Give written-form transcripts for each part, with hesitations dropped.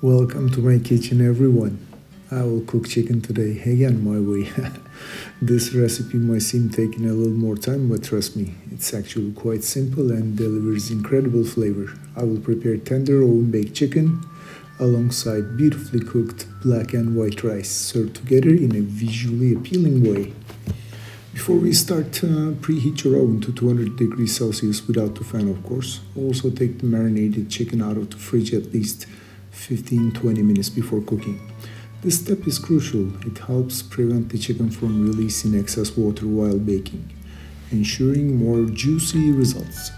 Welcome to my kitchen, everyone. I will cook chicken today, again my way. This recipe might seem taking a little more time, but trust me, it's actually quite simple and delivers incredible flavor. I will prepare tender oven-baked chicken alongside beautifully cooked black and white rice, served together in a visually appealing way. Before we start, preheat your oven to 200 degrees Celsius without the fan, of course. Also take the marinated chicken out of the fridge at least 15-20 minutes before cooking. This step is crucial. It helps prevent the chicken from releasing excess water while baking, ensuring more juicy results.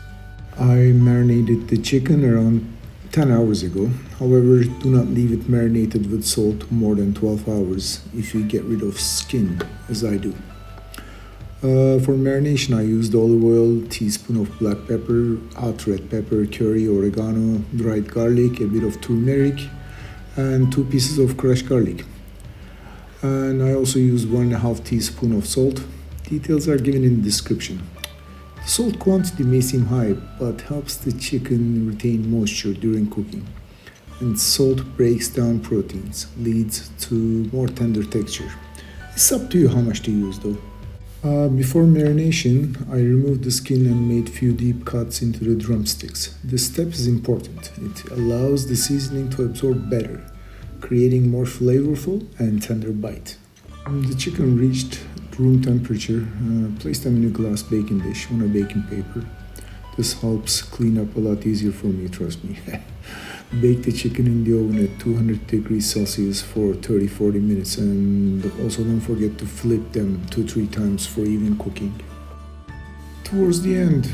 I marinated the chicken around 10 hours ago. However, do not leave it marinated with salt more than 12 hours if you get rid of skin, as I do. For marination, I used olive oil, teaspoon of black pepper, hot red pepper, curry, oregano, dried garlic, a bit of turmeric, and 2 pieces of crushed garlic. And I also used 1.5 teaspoon of salt. Details are given in the description. The salt quantity may seem high, but helps the chicken retain moisture during cooking. And salt breaks down proteins, leads to more tender texture. It's up to you how much to use though. Before marination, I removed the skin and made few deep cuts into the drumsticks. This step is important. It allows the seasoning to absorb better, creating more flavorful and tender bite. When the chicken reached room temperature, place them in a glass baking dish on a baking paper. This helps clean up a lot easier for me, trust me. Bake the chicken in the oven at 200 degrees Celsius for 30-40 minutes, and also don't forget to flip them 2-3 times for even cooking. Towards the end,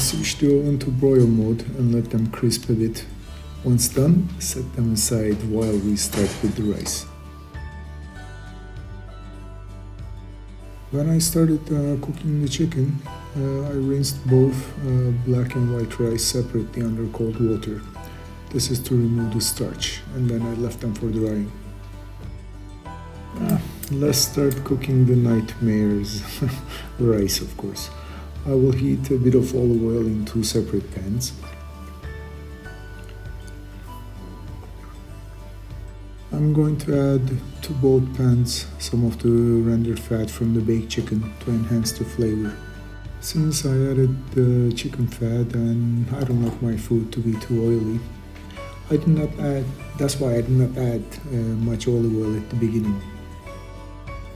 switch the oven to broil mode and let them crisp a bit. Once done, set them aside while we start with the rice. When I started cooking the chicken, I rinsed both black and white rice separately under cold water. This is to remove the starch, and then I left them for drying. Let's start cooking the nightmares rice, of course. I will heat a bit of olive oil in 2 separate pans. I'm going to add to both pans some of the rendered fat from the baked chicken to enhance the flavor. Since I added the chicken fat and I don't like my food to be too oily, that's why I did not add much olive oil at the beginning.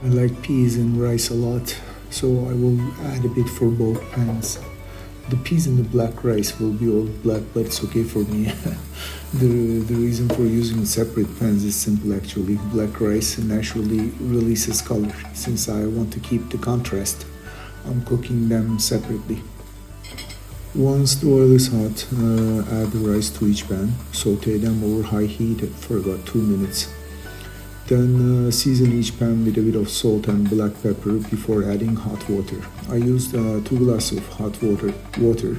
I like peas and rice a lot, so I will add a bit for both pans. The peas and the black rice will be all black, but it's okay for me. The reason for using separate pans is simple actually. Black rice naturally releases color. Since I want to keep the contrast, I'm cooking them separately. Once the oil is hot, add the rice to each pan. Saute them over high heat for about 2 minutes. Then season each pan with a bit of salt and black pepper before adding hot water. I used 2 glasses of hot water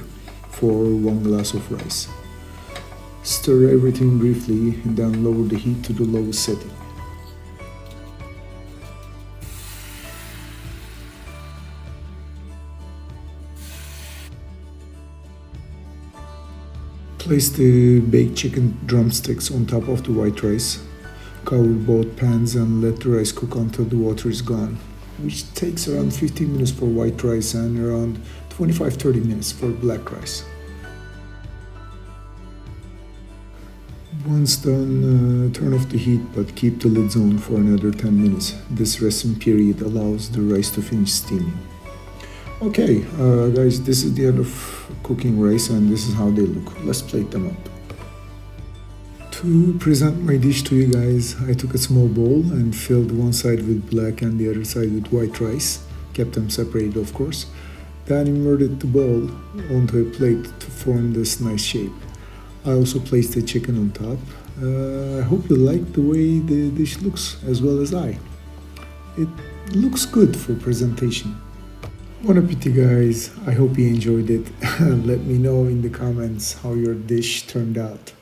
for 1 glass of rice. Stir everything briefly and then lower the heat to the lowest setting. Place the baked chicken drumsticks on top of the white rice. Cover both pans and let the rice cook until the water is gone, which takes around 15 minutes for white rice and around 25-30 minutes for black rice. Once done, turn off the heat but keep the lids on for another 10 minutes. This resting period allows the rice to finish steaming. Okay, guys, this is the end of cooking rice and this is how they look. Let's plate them up. To present my dish to you guys, I took a small bowl and filled one side with black and the other side with white rice. Kept them separated, of course. Then inverted the bowl onto a plate to form this nice shape. I also placed the chicken on top. I hope you like the way the dish looks as well as I. It looks good for presentation. Bon appetit, guys. I hope you enjoyed it. Let me know in the comments how your dish turned out.